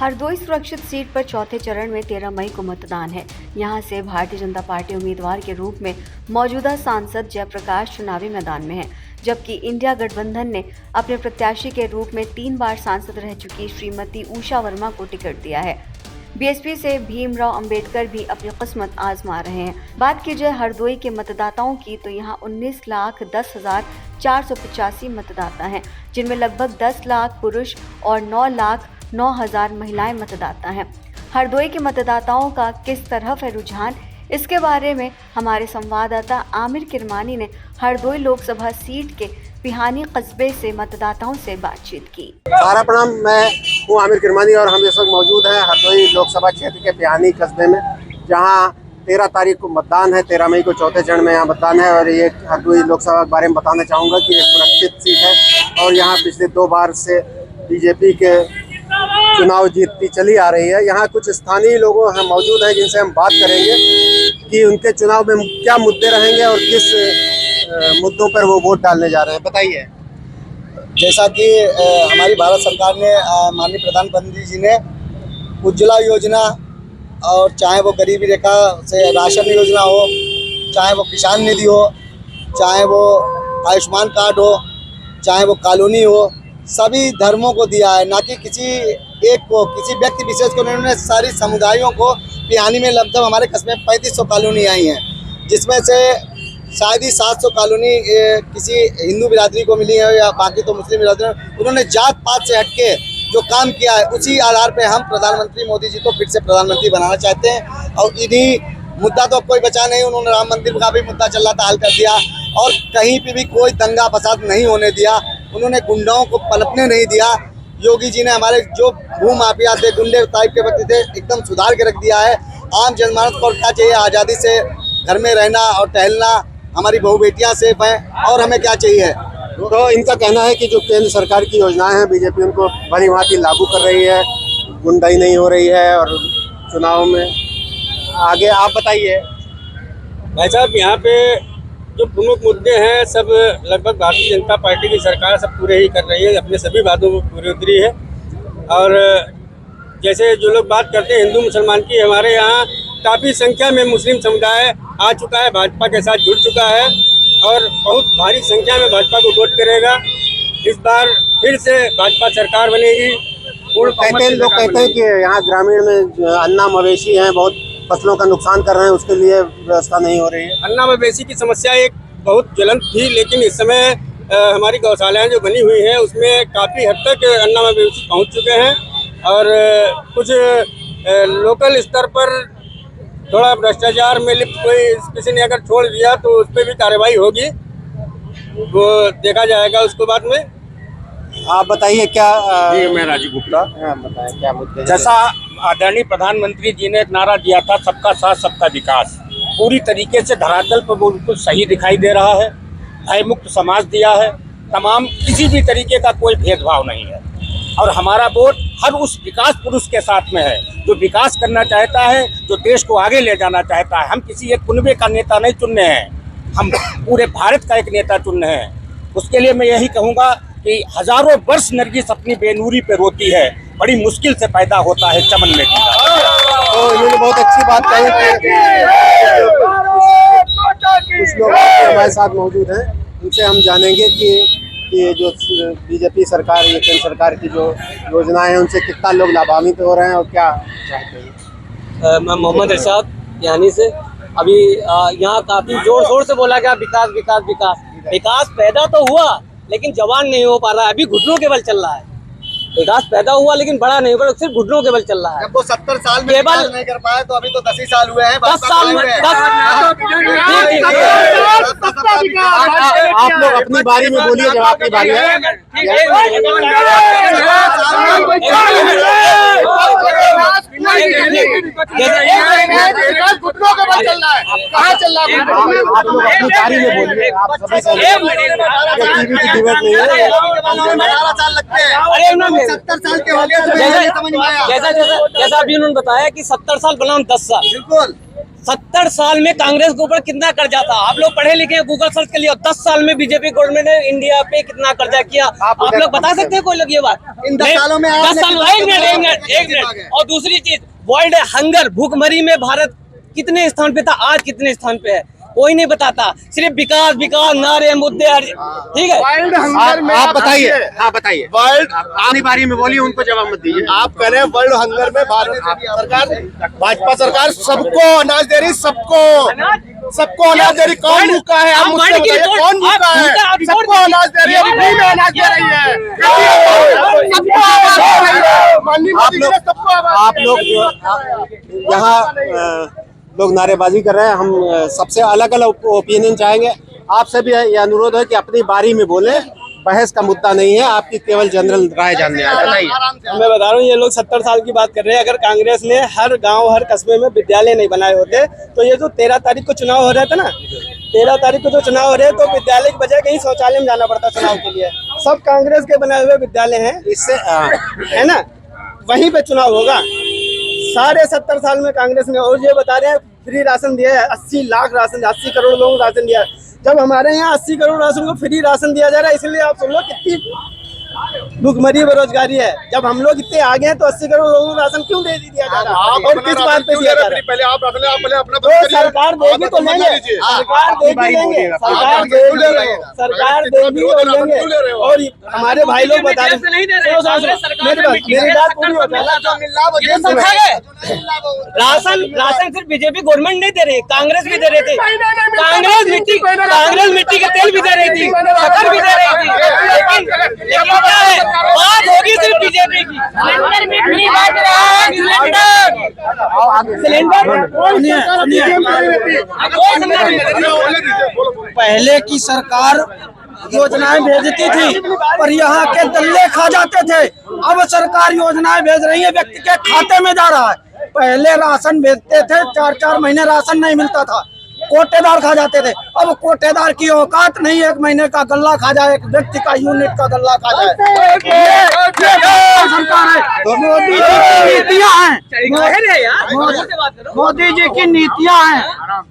हरदोई सुरक्षित सीट पर चौथे चरण में 13 मई को मतदान है। यहां से भारतीय जनता पार्टी उम्मीदवार के रूप में मौजूदा सांसद जयप्रकाश चुनावी मैदान में है, जबकि इंडिया गठबंधन ने अपने प्रत्याशी के रूप में 3 बार सांसद रह चुकी श्रीमती उषा वर्मा को टिकट दिया है। बीएसपी से भीमराव अंबेडकर भी अपनी किस्मत आजमा रहे हैं। बात की जाए हरदोई के मतदाताओं की तो यहाँ 19,10,485 मतदाता हैं, जिनमें लगभग 10 लाख पुरुष और 9,09,000 महिलाएं मतदाता हैं। हरदोई के मतदाताओं का किस तरफ है रुझान, इसके बारे में हमारे संवाददाता आमिर किरमानी ने हरदोई लोकसभा सीट के पिहानी कस्बे से मतदाताओं से बातचीत की। सारा प्रणाम, मैं हूँ आमिर किरमानी और हम इस वक्त मौजूद हैं हरदोई लोकसभा क्षेत्र के पिहानी कस्बे में, जहाँ 13 तारीख को मतदान है। 13 मई को चौथे चरण में यहाँ मतदान है और ये हरदोई लोकसभा के बारे में बताना चाहूँगा कि एक सुरक्षित सीट है और यहाँ पिछले 2 बार से बीजेपी के चुनाव जीतती चली आ रही है। यहाँ कुछ स्थानीय लोग हैं मौजूद हैं जिनसे हम बात करेंगे कि उनके चुनाव में क्या मुद्दे रहेंगे और किस मुद्दों पर वो वोट डालने जा रहे हैं। बताइए। जैसा कि हमारी भारत सरकार ने माननीय प्रधानमंत्री जी ने उज्ज्वला योजना और चाहे वो गरीबी रेखा से राशन योजना हो, चाहे वो किसान निधि हो, चाहे वो आयुष्मान कार्ड हो, चाहे वो कॉलोनी हो, सभी धर्मों को दिया है, ना कि किसी एक को, किसी व्यक्ति विशेष को। उन्होंने सारी समुदायों को पिहानी में लगभग हमारे कस्बे में 3500 कॉलोनी आई हैं, जिसमें से शायद ही 700 कॉलोनी किसी हिंदू बिरादरी को मिली है या बाकी तो मुस्लिम बिरादरी। उन्होंने जात पात से हटके जो काम किया है, उसी आधार पे हम प्रधानमंत्री मोदी जी को फिर से प्रधानमंत्री बनाना चाहते हैं। और इन्हीं मुद्दा तो कोई बचा नहीं, उन्होंने राम मंदिर का भी मुद्दा चल रहा था, हल कर दिया और कहीं पे भी कोई दंगा फसाद नहीं होने दिया। उन्होंने गुंडाओं को पनपने नहीं दिया। योगी जी ने हमारे जो भू माफिया थे, गुंडे टाइप के व्यक्ति थे, एकदम सुधार के रख दिया है। आम जनमानस को क्या चाहिए? आज़ादी से घर में रहना और टहलना, हमारी बहू बेटियां सेफ हैं और हमें क्या चाहिए। तो इनका कहना है कि जो केंद्र सरकार की योजनाएं हैं बीजेपी उनको भली भांति लागू कर रही है, गुंडाई नहीं हो रही है और चुनाव में आगे। आप बताइए। भाई साहब, यहाँ पे जो प्रमुख मुद्दे हैं सब लगभग भारतीय जनता पार्टी की सरकार सब पूरे ही कर रही है, अपने सभी वादों को पूरी उतरी है। और जैसे जो लोग बात करते हैं हिंदू मुसलमान की, हमारे यहाँ काफ़ी संख्या में मुस्लिम समुदाय आ चुका है, भाजपा के साथ जुड़ चुका है और बहुत भारी संख्या में भाजपा को वोट करेगा। इस बार फिर से भाजपा सरकार बनेगी। लोग कहते हैं कि यहाँ ग्रामीण में अन्ना मवेशी हैं, बहुत फसलों का नुकसान कर रहे हैं, उसके लिए व्यवस्था नहीं हो रही है। अन्ना मवेशी की समस्या एक बहुत ज्वलंत थी, लेकिन इस समय हमारी गौशालाएँ जो बनी हुई हैं उसमें काफ़ी हद तक अन्ना मवेशी पहुँच चुके हैं और कुछ लोकल स्तर पर थोड़ा भ्रष्टाचार में लिप्त कोई किसी ने अगर छोड़ दिया तो उस पर भी कार्रवाई होगी, वो देखा जाएगा उसको बाद में। आप बताइए क्या। जी, मैं राजीव गुप्ता। बताएं क्या मुद्दे। जैसा आदरणीय प्रधानमंत्री जी ने एक नारा दिया था, सबका साथ सबका विकास, पूरी तरीके से धरातल पर वो बिल्कुल सही दिखाई दे रहा है। भय मुक्त समाज दिया है, तमाम किसी भी तरीके का कोई भेदभाव नहीं है और हमारा वोट हर उस विकास पुरुष के साथ में है जो विकास करना चाहता है, जो देश को आगे ले जाना चाहता है। हम किसी एक कुनबे का नेता नहीं चुन रहे हैं, हम पूरे भारत का एक नेता चुन रहे हैं। उसके लिए मैं यही कहूँगा कि हजारों वर्ष नरगिस अपनी बेनूरी पे रोती है, बड़ी मुश्किल से पैदा होता है चमन में। तो इन्होंने बहुत अच्छी बात कही कि कुछ लोग हमारे साथ मौजूद हैं, उनसे हम जानेंगे कि जो बीजेपी सरकार, ये केंद्र सरकार की जो योजनाएं हैं उनसे कितना लोग लाभान्वित हो रहे हैं और क्या चाहते हैं। मैं मोहम्मद इरशाद यानी से अभी यहाँ काफ़ी जोर शोर से बोला गया विकास विकास विकास। विकास पैदा तो हुआ लेकिन जवान नहीं हो पा रहा है, अभी घुटनों के बल चल रहा है। विकास पैदा हुआ लेकिन बड़ा नहीं हुआ, सिर्फ घुटनों के बल चल रहा है। जब वो 70 साल में केवल नहीं कर पाए तो अभी तो 10 ही साल हुए हैं। 10 साल में आप लोग अपनी बारी में बोलिए जब आपकी बारी है। घुटनों के कहाँ चल रहा है, कहाँ चल रहा है? आप लोग अपनी बारी में बोलिए, आप सभी से टीवी की डिबेट नहीं है। 18 साल लगते हैं, अरे उन्होंने 70 साल के हो गए, समझ में आया। जैसा अभी उन्होंने बताया कि 70 साल बनाम 10 साल, बिल्कुल 70 साल में कांग्रेस के ऊपर कितना कर्जा था? आप लोग पढ़े लिखे गूगल सर्च कर लिया। 10 साल में बीजेपी गवर्नमेंट ने इंडिया पे कितना कर्जा किया, आप लोग बता सकते हैं कोई लोग ये बात? इन 10 सालों में 10 साल, एक मिनट। और दूसरी चीज, वर्ल्ड हंगर, भूखमरी में भारत कितने स्थान पे था, आज कितने स्थान पे है? कोई नहीं बताता, सिर्फ विकास विकास, नारे, मुद्दे, ठीक है। वर्ल्ड हंगर में आप बताइए, हाँ बताइए, वर्ल्ड अपनी बारी में बोलिए, उनको जवाब मत दीजिए। आप कह रहे हैं वर्ल्ड हंगर में भारत सरकार, भाजपा सरकार सबको अनाज दे रही, सबको अनाज दे रही। कौन भूखा है? आप मुझसे बताइए, कौन भूखा है? सबको अनाज दे रही है, फ्री में अनाज दे रही है, सबको आवाज दे रही है। माननीय मोदी जी ने सबको आवाज आप लोग जो यहाँ लोग नारेबाजी कर रहे हैं, हम सबसे अलग अलग ओपिनियन चाहेंगे। आपसे भी ये अनुरोध है कि अपनी बारी में बोले, बहस का मुद्दा नहीं है, आपकी केवल जनरल राय जानने आए। बताइए। मैं बता रहा हूँ, ये लोग 70 साल की बात कर रहे हैं। अगर कांग्रेस ने हर गांव हर कस्बे में विद्यालय नहीं बनाए होते तो ये जो 13 तारीख को चुनाव हो रहा था ना, 13 तारीख को जो चुनाव हो रहे हैं, तो विद्यालय की बजाय कहीं शौचालय में जाना पड़ता चुनाव के लिए। सब कांग्रेस के बनाए हुए विद्यालय हैं, इससे है ना, वहीं पे चुनाव होगा। साढ़े 70 साल में कांग्रेस ने, और ये बता रहे हैं फ्री राशन दिया है, 80 लाख राशन, 80 करोड़ लोगों को राशन दिया है। जब हमारे यहाँ 80 करोड़ राशन को फ्री राशन दिया जा रहा है, इसलिए आप सुन लो कितनी भूखमरी बेरोजगारी है। जब हम लोग इतने आगे हैं तो 80 करोड़ लोगों को राशन क्यों दे दिया जा रहा है, और किस बात पे दिया जा रहा है? पहले आप रख ले, आप पहले अपना तो सरकार देगी तो लेंगे, सरकार देगी लेंगे, सरकार देगी, सरकार देगी और लेंगे। और हमारे भाई लोग बता रहे हैं, मेरी बात पूरी हो जाए। राशन सिर्फ बीजेपी गवर्नमेंट नहीं दे रही, कांग्रेस भी दे रही थी। कांग्रेस मिट्टी का तेल भी दे रही थी, शक्कर भी दे रही थी, लेकिन क्या है, बात होगी सिर्फ बीजेपी की। सिलेंडर में फ्री बांट रहा है, पहले की सरकार योजनाएं भेजती थी पर यहाँ के दल्ले खा जाते थे। अब सरकार योजनाएं भेज रही है, व्यक्ति के खाते में जा रहा है। पहले राशन भेजते थे, 4-4 महीने राशन नहीं मिलता था, कोटेदार खा जाते थे। अब कोटेदार की औकात नहीं, 1 महीने का गल्ला खा जाए, एक व्यक्ति का यूनिट का गल्ला खा जाए। सरकार है, मोदी जी की नीतियाँ हैं, मोदी जी की नीतियाँ हैं,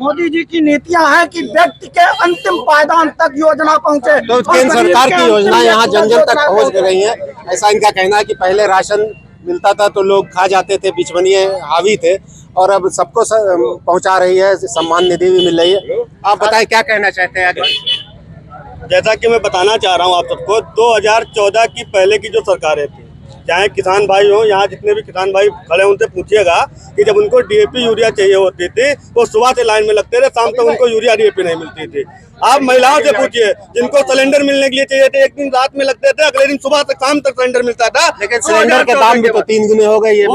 मोदी जी की नीतियाँ हैं कि व्यक्ति के अंतिम पायदान तक योजना पहुँचे। तो केंद्र सरकार की योजना यहाँ जन जन तक पहुँच रही है, ऐसा इनका कहना है कि पहले राशन मिलता था तो लोग खा जाते थे, बिचवनिए हावी थे, और अब सबको पहुंचा रही है, सम्मान निधि भी मिल रही है। आप बताएं क्या कहना चाहते हैं आगे? जैसा कि मैं बताना चाह रहा हूं आप सबको, 2014 की पहले की जो सरकारें थी, चाहे किसान भाई हो, यहाँ जितने भी किसान भाई खड़े उनसे पूछिएगा कि जब उनको डीएपी यूरिया चाहिए होती थी, वो सुबह से लाइन में लगते थे, शाम तक उनको यूरिया डीएपी नहीं मिलती थी। आप महिलाओं से पूछिए, जिनको सिलेंडर मिलने के लिए चाहिए थे, एक दिन रात में लगते थे, अगले दिन सुबह तक शाम तक सिलेंडर मिलता था। लेकिन सिलेंडर के दाम भी तो 3 गुने हो गए। हो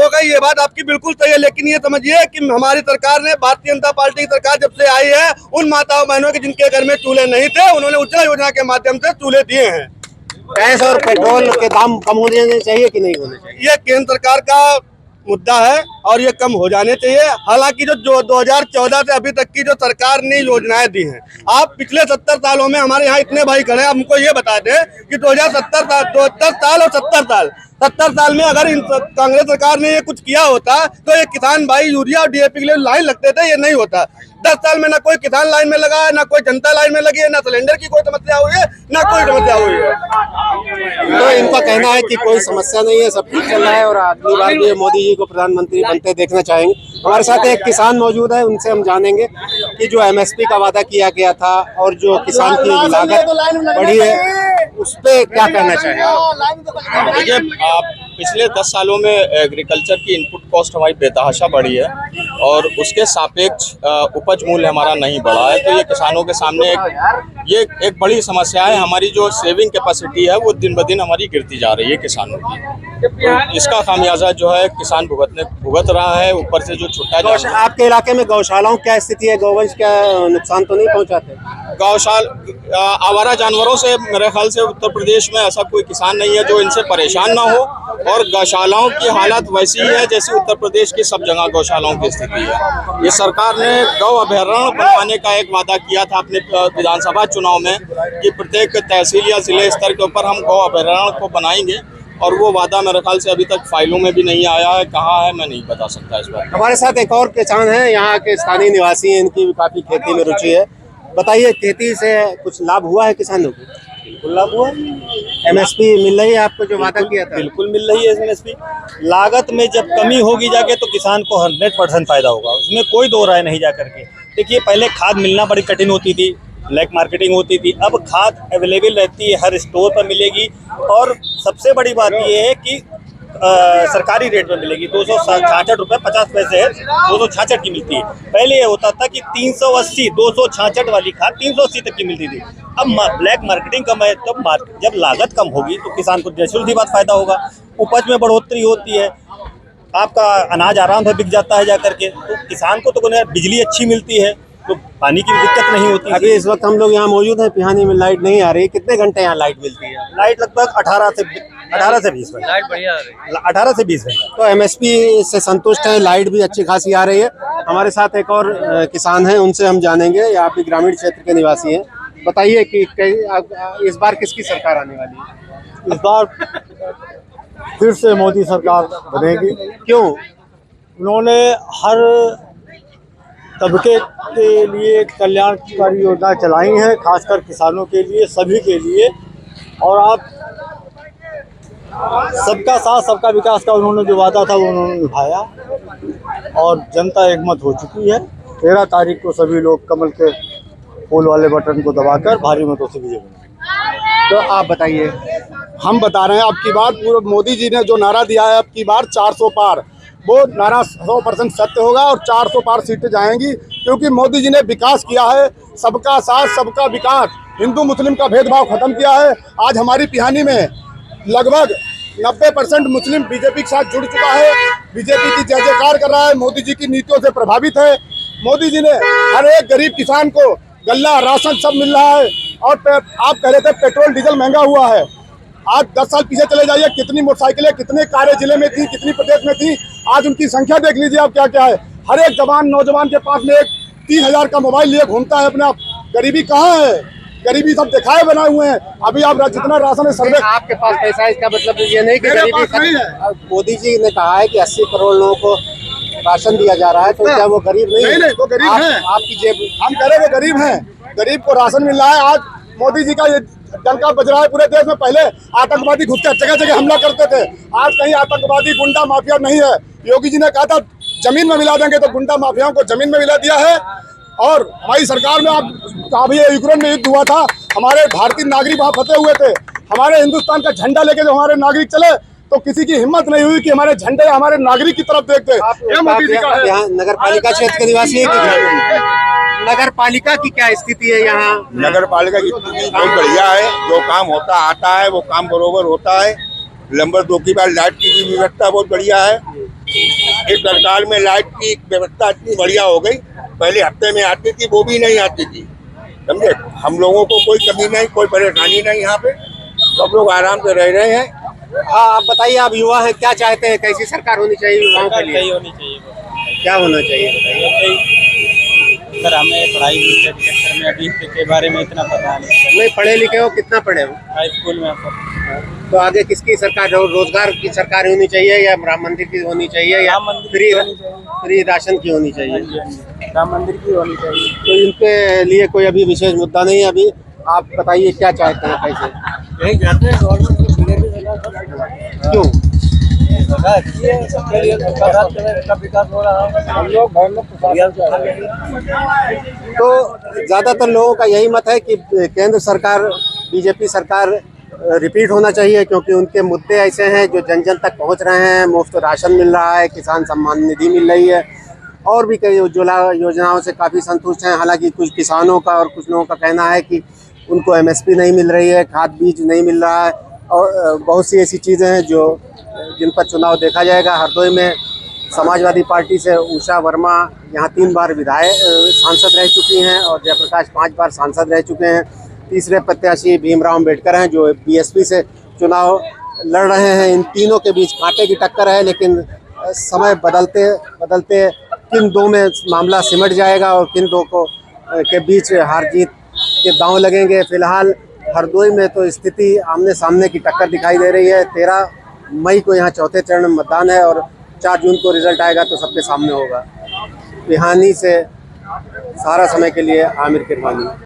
गई, ये बात आपकी बिल्कुल सही है, लेकिन ये समझिए कि हमारी सरकार ने, भारतीय जनता पार्टी की सरकार जब से आई है, उन माताओं बहनों के जिनके घर में चूल्हे नहीं थे, उन्होंने उज्ज्वला योजना के माध्यम से चूल्हे दिए हैं। गैस और पेट्रोल के दाम कम होने चाहिए कि नहीं होने चाहिए? ये केंद्र सरकार का मुद्दा है और ये कम हो जाने चाहिए। हालांकि जो 2014 से अभी तक की जो सरकार ने योजनाएं दी हैं, आप पिछले 70 सालों में, हमारे यहाँ इतने भाई खड़े हैं, हमको ये बता दें कि 10 साल और 70 साल में अगर कांग्रेस सरकार ने ये कुछ किया होता तो ये किसान भाई यूरिया और डीएपी के लिए लाइन लगते थे, ये नहीं होता। 10 साल में ना कोई किसान लाइन में लगा है, ना कोई जनता लाइन में लगी है, ना सिलेंडर की कोई समस्या हुई है, ना कोई समस्या हुई है। तो इनका कहना है कि कोई समस्या नहीं है, सब ठीक चल रहा है और अगली बार भी मोदी जी को प्रधानमंत्री बनते देखना चाहेंगे। हमारे साथ एक किसान मौजूद है, उनसे हम जानेंगे कि जो एमएसपी का वादा किया गया था और जो किसान की लागत बढ़ी है, उस पर क्या कहना चाहेंगे? देखिए, पिछले 10 सालों में एग्रीकल्चर की इनपुट कॉस्ट हमारी बेतहाशा बढ़ी है और उसके सापेक्ष उपज मूल्य हमारा नहीं बढ़ा है। तो ये किसानों के सामने एक बड़ी समस्या है। हमारी जो सेविंग कैपेसिटी है वो दिन ब दिन हमारी गिरती जा रही है किसानों की। तो इसका खामियाजा जो है किसान भुगत रहा है। ऊपर से जो छुट्टा, आपके इलाके में गौशालाओं क्या स्थिति है? गौवंश क्या नुकसान तो नहीं पहुँचाते? आवारा जानवरों से मेरे ख्याल से उत्तर प्रदेश में ऐसा कोई किसान नहीं है जो इनसे परेशान ना हो, और गौशालाओं की हालत वैसी है जैसी उत्तर प्रदेश की सब जगह गौशालाओं की स्थिति है। ये सरकार ने गौ अभयारण्य बनवाने का एक वादा किया था अपने विधानसभा चुनाव में कि प्रत्येक तहसील या जिले स्तर के ऊपर हम गौ अभयारण्य को बनाएंगे, और वो वादा मेरे ख्याल से अभी तक फाइलों में भी नहीं आया है। कहाँ है मैं नहीं बता सकता इस बार। हमारे साथ एक और किसान है, यहाँ के स्थानीय निवासी हैं, इनकी भी काफी खेती में रुचि है। बताइए, खेती से कुछ लाभ हुआ है किसानों को? बिल्कुल लाभ हुआ। एमएसपी मिल रही है आपको जो वादा किया था? बिल्कुल मिल रही है एमएसपी। लागत में जब कमी होगी जाके तो किसान को 100% फायदा होगा, उसमें कोई दो राय नहीं जा करके। देखिए, पहले खाद मिलना बड़ी कठिन होती थी, ब्लैक मार्केटिंग होती थी, अब खाद अवेलेबल रहती है, हर स्टोर पर मिलेगी, और सबसे बड़ी बात ये है कि सरकारी रेट में मिलेगी। 266 रुपये 50 पैसे है, 266 की मिलती है। पहले ये होता था कि 380 266 वाली खाद 380 तक की मिलती थी। अब ब्लैक मार्केटिंग कम है, तो जब लागत कम होगी तो किसान को नेचुरल सी बात फायदा होगा, उपज में बढ़ोतरी होती है, आपका अनाज आराम से बिक जाता है जा करके, तो किसान को तो बिजली अच्छी मिलती है, तो पानी की दिक्कत नहीं होती। अभी इस वक्त हम लोग यहाँ मौजूद हैं, पिहानी में लाइट नहीं आ रही। कितने घंटे यहाँ लाइट मिलती है? लाइट लगभग 18 से 20 घंटे। लाइट बढ़िया आ रही है, 18 से 20 घंटे। तो एमएसपी से संतुष्ट हैं, लाइट भी अच्छी खासी आ रही है। हमारे साथ एक और किसान हैं, उनसे हम जानेंगे। यहाँ भी ग्रामीण क्षेत्र के निवासी हैं। बताइए कि इस बार किसकी सरकार आने वाली है? इस बार फिर से मोदी सरकार बनेगी। क्यों? उन्होंने हर तबके के लिए कल्याणकारी योजना चलाई हैं, खासकर किसानों के लिए, सभी के लिए। और आप सबका साथ सबका विकास का उन्होंने जो वादा था वो उन्होंने निभाया, और जनता एकमत हो चुकी है। 13 तारीख को सभी लोग कमल के फूल वाले बटन को दबाकर भारी मतों से विजय बनेंगे। तो आप बताइए। हम बता रहे हैं, अब की बार पूरे मोदी जी ने जो नारा दिया है, अब की बार 400 पार, वो नारा 100% सत्य होगा और 400 पार सीटें जाएंगी, क्योंकि मोदी जी ने विकास किया है, सबका साथ सबका विकास, हिंदू मुस्लिम का भेदभाव खत्म किया है। आज हमारी पिहानी में लगभग 90% मुस्लिम बीजेपी के साथ जुड़ चुका है, बीजेपी की जय जयकार कर रहा है, मोदी जी की नीतियों से प्रभावित है। मोदी जी ने हर एक गरीब किसान को गल्ला राशन सब मिल रहा है। और आप कह रहे थे पेट्रोल डीजल महंगा हुआ है, आज 10 साल पीछे चले जाइए, कितनी मोटरसाइकिलें कितने कारें जिले में थी, कितनी प्रदेश में थी, आज उनकी संख्या देख लीजिए आप क्या क्या है। हर एक जवान नौजवान के पास में एक 30,000 का मोबाइल लिए घूमता है अपने आप। गरीबी कहाँ है? गरीबी सब दिखाए बनाए हुए हैं। अभी आप जितना राशन है सर्वे, आपके पास पैसा है, इसका मतलब ये नहीं कि मेरे गरीबी पास नहीं है। मोदी जी ने कहा है कि 80 करोड़ लोगों को राशन दिया जा रहा है, तो क्या वो गरीब नहीं? नहीं, वो गरीब हैं। आपकी जेब, हम कह रहे हैं वो गरीब हैं, गरीब को राशन मिल रहा है। आज मोदी जी का ये डंका बज रहा है पूरे देश में। पहले आतंकवादी घुस के जगह जगह हमला करते थे, आज कहीं आतंकवादी गुंडा माफिया नहीं है। योगी जी ने कहा था जमीन में मिला देंगे, तो गुंडा माफियाओं को जमीन में मिला दिया है। और हमारी सरकार में आप अभी यूक्रेन में युद्ध हुआ था, हमारे भारतीय नागरिक वहाँ फंसे हुए थे, हमारे हिंदुस्तान का झंडा लेके जो हमारे नागरिक चले, तो किसी की हिम्मत नहीं हुई कि हमारे झंडे हमारे नागरिक की तरफ देखते। ये मोदी जी का है। यहाँ नगर पालिका क्षेत्र के निवासी है, नगर पालिका की क्या स्थिति है यहाँ? नगर पालिका की स्थिति बहुत बढ़िया है, जो काम होता आता है वो काम बरोबर होता है। नंबर 2 की बार लाइट की भी व्यवस्था बहुत बढ़िया है। इस सरकार में लाइट की व्यवस्था इतनी बढ़िया हो गई, पहले हफ्ते में आती थी, वो भी नहीं आती थी, समझे। हम लोगों को कोई कमी नहीं, कोई परेशानी नहीं, यहाँ पे सब लोग आराम से रह रहे हैं। हाँ, आप बताइए, आप युवा हैं, क्या चाहते हैं, कैसी सरकार होनी चाहिए युवाओं के लिए? होनी चाहिए, क्या होना चाहिए बताइए। सर हमें पढ़ाई के चक्कर में अभी के बारे में इतना पता नहीं। नहीं पढ़े लिखे हो, कितना पढ़े हो? हाई स्कूल में तो आगे किसकी सरकार हो? रोजगार की सरकार होनी चाहिए, या राम मंदिर की होनी चाहिए, या फ्री राशन की होनी चाहिए? राम मंदिर की होनी चाहिए। तो इनके लिए कोई अभी विशेष मुद्दा नहीं है। अभी आप बताइए क्या चाहते हैं, कैसे? यही चाहते हैं क्यों? विकास हो रहा है, हम लोग तो ज़्यादातर लोगों का यही मत है कि केंद्र सरकार, बीजेपी सरकार रिपीट होना चाहिए, क्योंकि उनके मुद्दे ऐसे हैं जो जन जन तक पहुंच रहे हैं। मुफ्त राशन मिल रहा है, किसान सम्मान निधि मिल रही है, और भी कई उज्ज्वला योजनाओं से काफ़ी संतुष्ट हैं। हालांकि कुछ किसानों का और कुछ लोगों का कहना है कि उनको एमएसपी नहीं मिल रही है, खाद बीज नहीं मिल रहा है, और बहुत सी ऐसी चीज़ें हैं जिन पर चुनाव देखा जाएगा। हरदोई में समाजवादी पार्टी से उषा वर्मा यहाँ 3 बार सांसद रह चुकी हैं और जयप्रकाश 5 बार सांसद रह चुके हैं। तीसरे प्रत्याशी भीमराव अम्बेडकर हैं जो बीएसपी से चुनाव लड़ रहे हैं। इन तीनों के बीच कांटे की टक्कर है, लेकिन समय बदलते बदलते किन दो में मामला सिमट जाएगा और किन दो के बीच हार जीत के दांव लगेंगे। फिलहाल हरदोई में तो स्थिति आमने सामने की टक्कर दिखाई दे रही है। 13 मई को यहाँ चौथे चरण में मतदान है और 4 जून को रिजल्ट आएगा तो सबके सामने होगा। पिहानी से सारा समय के लिए आमिर किरमानी।